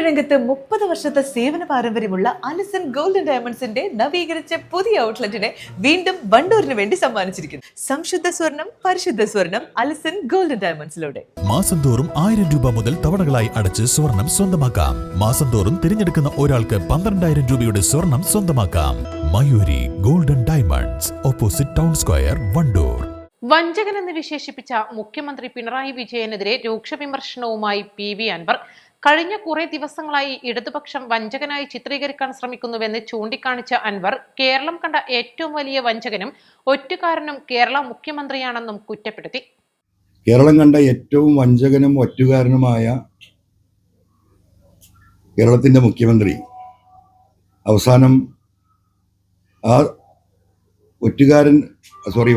വ്യാപാര രംഗത്ത് 30 വർഷത്തെ സേവന പാരമ്പര്യമുള്ള അലിസൺ ഗോൾഡൻ ഡയമണ്ട്സിന്റെ നവീകരിച്ച പുതിയ ഔട്ട്ലെറ്റിനെ വീണ്ടും വണ്ടൂരിന് വേണ്ടി സമ്മാനിച്ചിരിക്കുന്നു. സംശുദ്ധ സ്വർണം, പരിശുദ്ധ സ്വർണം, അലിസൺ ഗോൾഡൻ ഡയമണ്ട്സിലൂടെ മാസം തോറും 1000 രൂപ മുതൽ തവണകളായി അടച്ച് സ്വർണം സ്വന്തമാക്കാം. മാസം തോറും തിരഞ്ഞെടുക്കുന്ന ഒരാൾക്ക് 12,000 രൂപയുടെ സ്വർണം സ്വന്തമാക്കാം. Mayuri golden diamonds, opposite town square, Wandoor. വഞ്ചകനെന്ന് വിശേഷിപ്പിച്ച മുഖ്യമന്ത്രി പിണറായി വിജയനെതിരെ രൂക്ഷ വിമർശനവുമായി PV അൻവർ കഴിഞ്ഞ കുറെ ദിവസങ്ങളായി ഇടതുപക്ഷം വഞ്ചകനായി ചിത്രീകരിക്കാൻ ശ്രമിക്കുന്നുവെന്ന് ചൂണ്ടിക്കാണിച്ച അൻവർ കേരളം കണ്ട ഏറ്റവും വലിയ വഞ്ചകനും ഒറ്റുകാരനും കേരള മുഖ്യമന്ത്രിയാണെന്നും കുറ്റപ്പെടുത്തി. കേരളം കണ്ട ഏറ്റവും വഞ്ചകനും ഒറ്റുകാരനുമായ കേരളത്തിന്റെ മുഖ്യമന്ത്രി അവസാനം ആ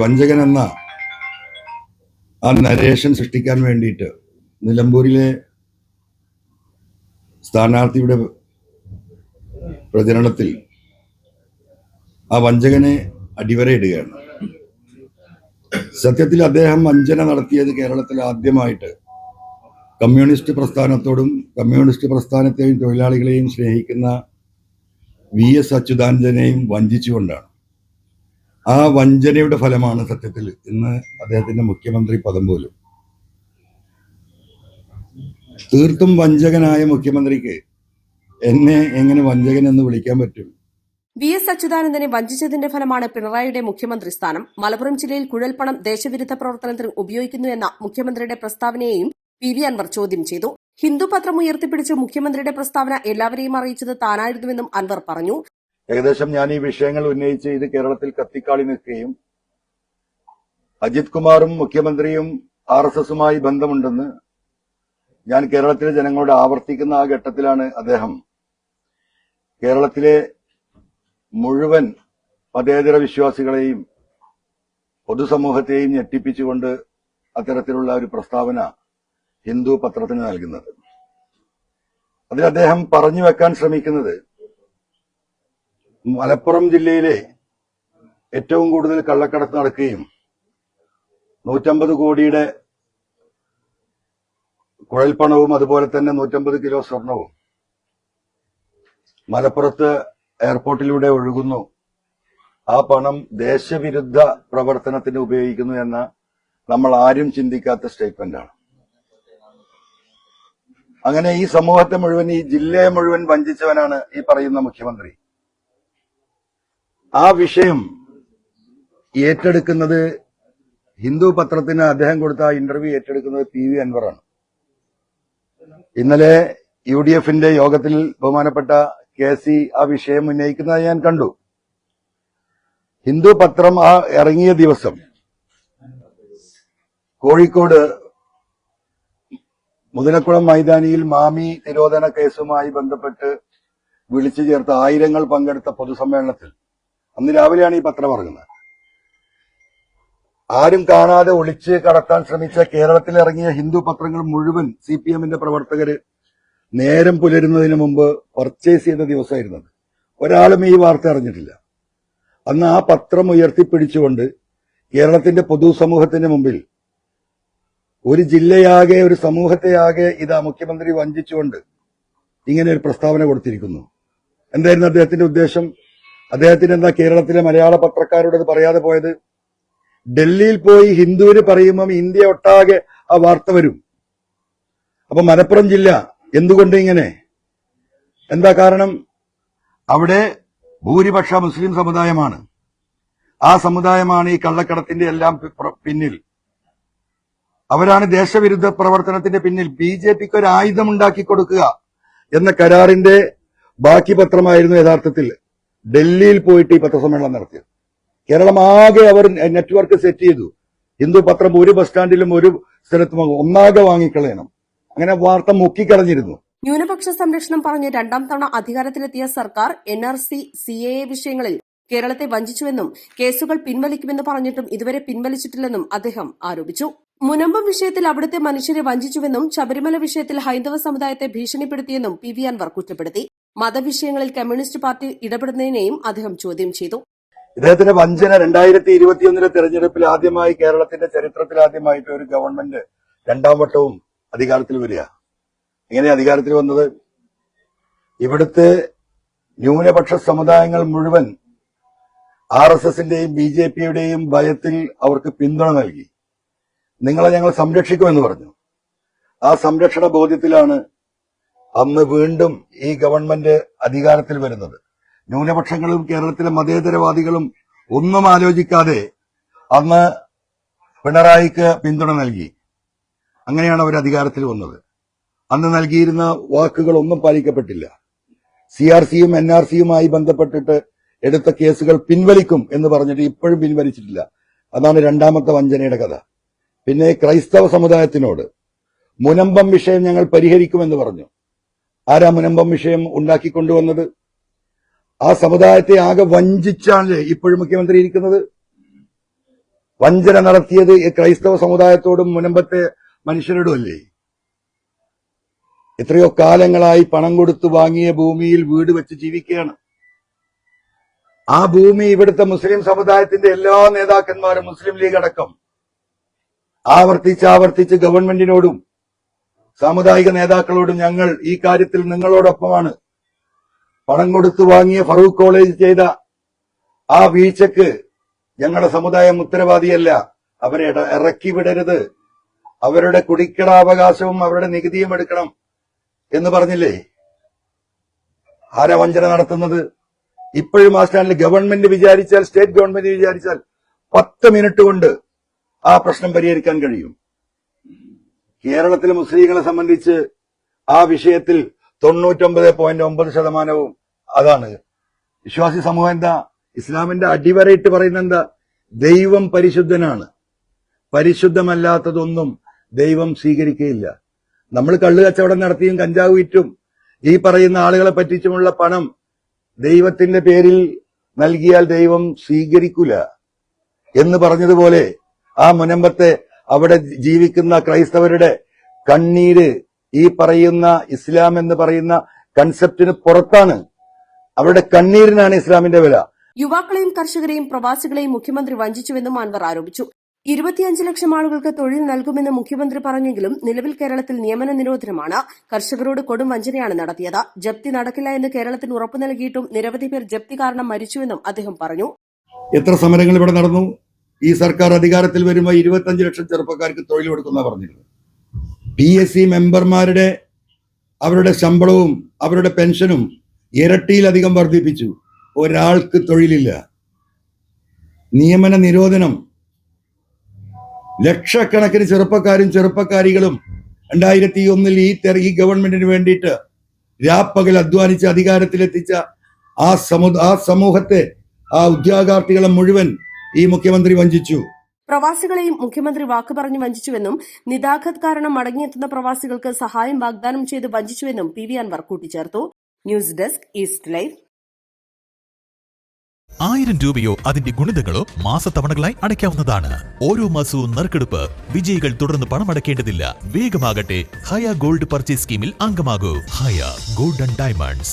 വഞ്ചകൻ എന്ന ആ നരേഷൻ സൃഷ്ടിക്കാൻ വേണ്ടിയിട്ട് നിലമ്പൂരിലെ സ്ഥാനാർത്ഥിയുടെ പ്രചരണത്തിൽ ആ വഞ്ചകനെ അടിവരയിടുകയാണ്. സത്യത്തിൽ അദ്ദേഹം വഞ്ചന നടത്തിയത് കേരളത്തിൽ ആദ്യമായിട്ട് കമ്മ്യൂണിസ്റ്റ് പ്രസ്ഥാനത്തോടും കമ്മ്യൂണിസ്റ്റ് പ്രസ്ഥാനത്തെയും തൊഴിലാളികളെയും സ്നേഹിക്കുന്ന VS അച്യുതാനന്ദനെയും വഞ്ചിച്ചുകൊണ്ടാണ്. ആ വഞ്ചനയുടെ ഫലമാണ് സത്യത്തിൽ ഇന്ന് അദ്ദേഹത്തിന്റെ മുഖ്യമന്ത്രി പദം പോലും. തീർത്തും വഞ്ചകനായ മുഖ്യമന്ത്രിക്ക് എന്നെ എങ്ങനെ വഞ്ചകൻ എന്ന് വിളിക്കാൻ പറ്റും? VS അച്യുതാനന്ദനെ വഞ്ചിച്ചതിന്റെ ഫലമാണ് പിണറായിയുടെ മുഖ്യമന്ത്രി സ്ഥാനം. മലപ്പുറം ജില്ലയിൽ കുഴൽപ്പണം ദേശവിരുദ്ധ പ്രവർത്തനത്തിന് ഉപയോഗിക്കുന്നു എന്ന മുഖ്യമന്ത്രിയുടെ പ്രസ്താവനയെയും PV അൻവർ ചോദ്യം ചെയ്തു. ഹിന്ദു പത്രം ഉയർത്തിപ്പിടിച്ച് മുഖ്യമന്ത്രിയുടെ പ്രസ്താവന എല്ലാവരെയും അറിയിച്ചത് താനായിരുന്നുവെന്നും അൻവർ പറഞ്ഞു. ഏകദേശം ഞാൻ ഈ വിഷയങ്ങൾ ഉന്നയിച്ച് ഇത് കേരളത്തിൽ കത്തിക്കാളി നിൽക്കുകയും അജിത് കുമാറും മുഖ്യമന്ത്രിയും RSSുമായി ബന്ധമുണ്ടെന്ന് ഞാൻ കേരളത്തിലെ ജനങ്ങളോട് ആവർത്തിക്കുന്ന ആ ഘട്ടത്തിലാണ് അദ്ദേഹം കേരളത്തിലെ മുഴുവൻ മതേതര വിശ്വാസികളെയും പൊതുസമൂഹത്തെയും ഞെട്ടിപ്പിച്ചുകൊണ്ട് അത്തരത്തിലുള്ള ഒരു പ്രസ്താവന ഹിന്ദു പത്രത്തിന് നൽകുന്നത്. അതിൽ അദ്ദേഹം പറഞ്ഞു വെക്കാൻ ശ്രമിക്കുന്നത് മലപ്പുറം ജില്ലയിലെ ഏറ്റവും കൂടുതൽ കള്ളക്കടത്ത് നടക്കുകയും 150 കോടിയുടെ കുഴൽപ്പണവും അതുപോലെ തന്നെ 150 കിലോ സ്വർണവും മലപ്പുറത്ത് എയർപോർട്ടിലൂടെ ഒഴുകുന്നു, ആ പണം ദേശവിരുദ്ധ പ്രവർത്തനത്തിന് ഉപയോഗിക്കുന്നു എന്ന നമ്മൾ ആരും ചിന്തിക്കാത്ത സ്റ്റേറ്റ്മെന്റാണ്. അങ്ങനെ ഈ സമൂഹത്തെ മുഴുവൻ, ഈ ജില്ലയെ മുഴുവൻ വഞ്ചിച്ചവനാണ് ഈ പറയുന്ന മുഖ്യമന്ത്രി. ആ വിഷയം ഏറ്റെടുക്കുന്നത് ഹിന്ദു പത്രത്തിന് അദ്ദേഹം കൊടുത്ത ആ ഇന്റർവ്യൂ ഏറ്റെടുക്കുന്നത് PV അൻവറാണ്. ഇന്നലെ UDFന്റെ യോഗത്തിൽ ബഹുമാനപ്പെട്ട KC ആ വിഷയം ഉന്നയിക്കുന്നത് ഞാൻ കണ്ടു. ഹിന്ദു പത്രം ആ ഇറങ്ങിയ ദിവസം കോഴിക്കോട് മുതലക്കുളം മൈതാനിയിൽ മാമി തിരോധന കേസുമായി ബന്ധപ്പെട്ട് വിളിച്ചു ചേർത്ത ആയിരങ്ങൾ പങ്കെടുത്ത പൊതുസമ്മേളനത്തിൽ അന്ന് രാവിലെയാണ് ഈ പത്രം ഇറങ്ങുന്നത്. ആരും കാണാതെ ഒളിച്ച് കടത്താൻ ശ്രമിച്ച കേരളത്തിൽ ഇറങ്ങിയ ഹിന്ദു പത്രങ്ങൾ മുഴുവൻ CPMന്റെ പ്രവർത്തകര് നേരം പുലരുന്നതിന് മുമ്പ് പർച്ചേസ് ചെയ്ത ദിവസമായിരുന്നത്. ഒരാളും ഈ വാർത്ത അറിഞ്ഞിട്ടില്ല. അന്ന് ആ പത്രം ഉയർത്തിപ്പിടിച്ചുകൊണ്ട് കേരളത്തിന്റെ പൊതുസമൂഹത്തിന്റെ മുമ്പിൽ ഒരു ജില്ലയാകെ, ഒരു സമൂഹത്തെയാകെ ഇതാ മുഖ്യമന്ത്രി വഞ്ചിച്ചുകൊണ്ട് ഇങ്ങനെ ഒരു പ്രസ്താവന കൊടുത്തിരിക്കുന്നു. എന്തായിരുന്നു അദ്ദേഹത്തിന്റെ ഉദ്ദേശം? അദ്ദേഹത്തിന് എന്താ കേരളത്തിലെ മലയാള പത്രക്കാരോട് അത് പറയാതെ പോയത്? ഡൽഹിയിൽ പോയി ഹിന്ദുവിന് പറയുമ്പം ഇന്ത്യ ഒട്ടാകെ ആ വാർത്ത വരും. അപ്പൊ മലപ്പുറം ജില്ല എന്തുകൊണ്ട് ഇങ്ങനെ? എന്താ കാരണം? അവിടെ ഭൂരിപക്ഷ മുസ്ലിം സമുദായമാണ്. ആ സമുദായമാണ് ഈ കള്ളക്കടത്തിന്റെ എല്ലാം പിന്നിൽ. അവരാണ് ദേശവിരുദ്ധ പ്രവർത്തനത്തിന്റെ പിന്നിൽ. BJPക്ക് ഒരു ആയുധം ഉണ്ടാക്കി കൊടുക്കുക എന്ന കരാറിന്റെ ബാക്കി പത്രമായിരുന്നു യഥാർത്ഥത്തിൽ ഡൽഹിയിൽ പോയിട്ട് ഈ പത്രസമ്മേളനം നടത്തിയത്. കേരളം ആകെ അവർ നെറ്റ്വർക്ക് സെറ്റ് ചെയ്തു. ഹിന്ദു പത്രം ഒരു ബസ് സ്റ്റാൻഡിലും ഒരു സ്ഥലത്തും ഒന്നാകെ വാങ്ങിക്കളയണം. അങ്ങനെ വാർത്ത മുക്കിക്കളഞ്ഞിരുന്നു. ന്യൂനപക്ഷ സംരക്ഷണം പറഞ്ഞ് രണ്ടാം തവണ അധികാരത്തിലെത്തിയ സർക്കാർ NRC, CAA വിഷയങ്ങളിൽ കേരളത്തെ വഞ്ചിച്ചുവെന്നും കേസുകൾ പിൻവലിക്കുമെന്ന് പറഞ്ഞിട്ടും ഇതുവരെ പിൻവലിച്ചിട്ടില്ലെന്നും അദ്ദേഹം ആരോപിച്ചു. മുനമ്പം വിഷയത്തിൽ അവിടുത്തെ മനുഷ്യരെ വഞ്ചിച്ചുവെന്നും ശബരിമല വിഷയത്തിൽ ഹൈന്ദവ സമുദായത്തെ ഭീഷണിപ്പെടുത്തിയെന്നും PV അൻവർ കുറ്റപ്പെടുത്തി. മതവിഷയങ്ങളിൽ കമ്മ്യൂണിസ്റ്റ് പാർട്ടി ഇടപെടുന്നതിനെയും അദ്ദേഹം ചോദ്യം ചെയ്തു. ഇദ്ദേഹത്തിന്റെ വഞ്ചന 2021 തെരഞ്ഞെടുപ്പിൽ ആദ്യമായി, കേരളത്തിന്റെ ചരിത്രത്തിൽ ആദ്യമായിട്ട് ഒരു ഗവൺമെന്റ് രണ്ടാം വട്ടവും അധികാരത്തിൽ വരിക. എങ്ങനെ അധികാരത്തിൽ വന്നത്? ഇവിടുത്തെ ന്യൂനപക്ഷ സമുദായങ്ങൾ മുഴുവൻ RSSന്റെയും BJPയുടെയും ഭയത്തിൽ അവർക്ക് പിന്തുണ നൽകി. നിങ്ങളെ ഞങ്ങൾ സംരക്ഷിക്കുമെന്ന് പറഞ്ഞു. ആ സംരക്ഷണ ബോധ്യത്തിലാണ് അന്ന് വീണ്ടും ഈ ഗവൺമെന്റ് അധികാരത്തിൽ വരുന്നത്. ന്യൂനപക്ഷങ്ങളും കേരളത്തിലെ മതേതരവാദികളും ഒന്നും ആലോചിക്കാതെ അന്ന് പിണറായിക്ക് പിന്തുണ നൽകി. അങ്ങനെയാണ് അവർ അധികാരത്തിൽ വന്നത്. അന്ന് നൽകിയിരുന്ന വാക്കുകളൊന്നും പാലിക്കപ്പെട്ടില്ല. CRCയും NRCയുമായി ബന്ധപ്പെട്ടിട്ട് എടുത്ത കേസുകൾ പിൻവലിക്കും എന്ന് പറഞ്ഞിട്ട് ഇപ്പോഴും പിൻവലിച്ചിട്ടില്ല. അതാണ് രണ്ടാമത്തെ വഞ്ചനയുടെ കഥ. പിന്നെ ക്രൈസ്തവ സമുദായത്തിനോട് മുനമ്പം വിഷയം ഞങ്ങൾ പരിഹരിക്കുമെന്ന് പറഞ്ഞു. ആരാ മുനമ്പം വിഷയം ഉണ്ടാക്കിക്കൊണ്ടുവന്നത്? ആ സമുദായത്തെ ആകെ വഞ്ചിച്ചാണ് ഇപ്പോഴും മുഖ്യമന്ത്രി ഇരിക്കുന്നത്. വഞ്ചന നടത്തിയത് ഈ ക്രൈസ്തവ സമുദായത്തോടും മുനമ്പത്തെ മനുഷ്യരോടും അല്ലേ? എത്രയോ കാലങ്ങളായി പണം കൊടുത്തു വാങ്ങിയ ഭൂമിയിൽ വീട് വെച്ച് ജീവിക്കുകയാണ്. ആ ഭൂമി ഇവിടുത്തെ മുസ്ലിം സമുദായത്തിന്റെ എല്ലാ നേതാക്കന്മാരും, മുസ്ലിം ലീഗ് അടക്കം, ആവർത്തിച്ച് ഗവൺമെന്റിനോടും സാമുദായിക നേതാക്കളോടും ഞങ്ങൾ ഈ കാര്യത്തിൽ നിങ്ങളോടൊപ്പമാണ്. പണം കൊടുത്തു വാങ്ങിയ ഫറൂഖ് കോളേജ് ചെയ്ത ആ വീഴ്ചക്ക് ഞങ്ങളുടെ സമുദായം ഉത്തരവാദിയല്ല. അവരെ ഇറക്കി വിടരുത്, അവരുടെ കുടിക്കടാവകാശവും അവരുടെ നികുതിയും എടുക്കണം എന്ന് പറഞ്ഞില്ലേ? ആരാ വഞ്ചന നടത്തുന്നത്? ഇപ്പോഴും ആ സ്റ്റാൻഡിൽ ഗവൺമെന്റ് വിചാരിച്ചാൽ, സ്റ്റേറ്റ് ഗവൺമെന്റ് വിചാരിച്ചാൽ 10 മിനിറ്റ് കൊണ്ട് ആ പ്രശ്നം പരിഹരിക്കാൻ കഴിയും. കേരളത്തിലെ മുസ്ലിങ്ങളെ സംബന്ധിച്ച് ആ വിഷയത്തിൽ 99.9% അതാണ്. വിശ്വാസി സമൂഹം എന്താ? ഇസ്ലാമിന്റെ അടിവരയിട്ട് പറയുന്ന എന്താ? ദൈവം പരിശുദ്ധനാണ്, പരിശുദ്ധമല്ലാത്തതൊന്നും ദൈവം സ്വീകരിക്കുകയില്ല. നമ്മൾ കള്ളു കച്ചവടം നടത്തിയും കഞ്ചാവ് വിറ്റും ഈ പറയുന്ന ആളുകളെ പറ്റിച്ചുമുള്ള പണം ദൈവത്തിന്റെ പേരിൽ നൽകിയാൽ ദൈവം സ്വീകരിക്കൂല എന്ന് പറഞ്ഞതുപോലെ ആ മുനമ്പത്തെ അവിടെ ജീവിക്കുന്ന ക്രൈസ്തവരുടെ കണ്ണീര് ഈ പറയുന്ന ഇസ്ലാം എന്ന് പറയുന്ന കൺസെപ്റ്റിന് പുറത്താണ്. അവരുടെ കണ്ണീരിനാണ് ഇസ്ലാമിന്റെ വില. യുവാക്കളെയും കർഷകരെയും പ്രവാസികളെയും മുഖ്യമന്ത്രി വഞ്ചിച്ചുവെന്നും അൻവർ ആരോപിച്ചു. 25 ലക്ഷം ആളുകൾക്ക് തൊഴിൽ നൽകുമെന്ന് മുഖ്യമന്ത്രി പറഞ്ഞെങ്കിലും നിലവിൽ കേരളത്തിൽ നിയമന നിരോധനമാണ്. കർഷകരോട് കൊടും വഞ്ചനയാണ് നടത്തിയത്. ജപ്തി നടക്കില്ല എന്ന് കേരളത്തിന് ഉറപ്പു നൽകിയിട്ടും നിരവധി പേർ ജപ്തി കാരണം മരിച്ചുവെന്നും അദ്ദേഹം പറഞ്ഞു. എത്ര സമരങ്ങൾ ഇവിടെ നടന്നു? ഈ സർക്കാർ അധികാരത്തിൽ വരുമ്പോൾ 25 ലക്ഷം ചെറുപ്പക്കാർക്ക് തൊഴിൽ കൊടുക്കുന്ന പറഞ്ഞിരുന്നു. PSC മെമ്പർമാരുടെ അവരുടെ ശമ്പളവും അവരുടെ പെൻഷനും ഇരട്ടിയിലധികം വർദ്ധിപ്പിച്ചു. ഒരാൾക്ക് തൊഴിലില്ല. നിയമന നിരോധനം. ലക്ഷക്കണക്കിന് ചെറുപ്പക്കാരും ചെറുപ്പക്കാരികളും 2001 ഈ ഗവൺമെന്റിന് വേണ്ടിയിട്ട് രാപ്പകൽ അധ്വാനിച്ച് അധികാരത്തിലെത്തിച്ച ആ സമൂഹത്തെ, ആ ഉദ്യോഗാർത്ഥികളെ മുഴുവൻ ഈ മുഖ്യമന്ത്രി വഞ്ചിച്ചു. പ്രവാസികളെയും മുഖ്യമന്ത്രി വാക്ക് പറഞ്ഞു വഞ്ചിച്ചുവെന്നും നിതാഖത് കാരണം മടങ്ങിയെത്തുന്ന പ്രവാസികൾക്ക് സഹായം വാഗ്ദാനം ചെയ്ത് വഞ്ചിച്ചുവെന്നും PV അൻവർ കൂട്ടിച്ചേർത്തു. News desk east live. 1000 രൂപയോ അതിന്റെ ഗുണിതങ്ങളോ മാസത്തവണകളായി അടയ്ക്കാവുന്നതാണ്. ഓരോ മാസവും നറുക്കെടുപ്പ്. വിജയികൾ തുടർന്ന് പണമടയ്ക്കേണ്ടതില്ല. വേഗമാകട്ടെ, ഹയ ഗോൾഡ് പർച്ചേസ് സ്കീമിൽ അംഗമാകൂ. ഹയ ഗോൾഡൻ ഡയമണ്ട്സ്.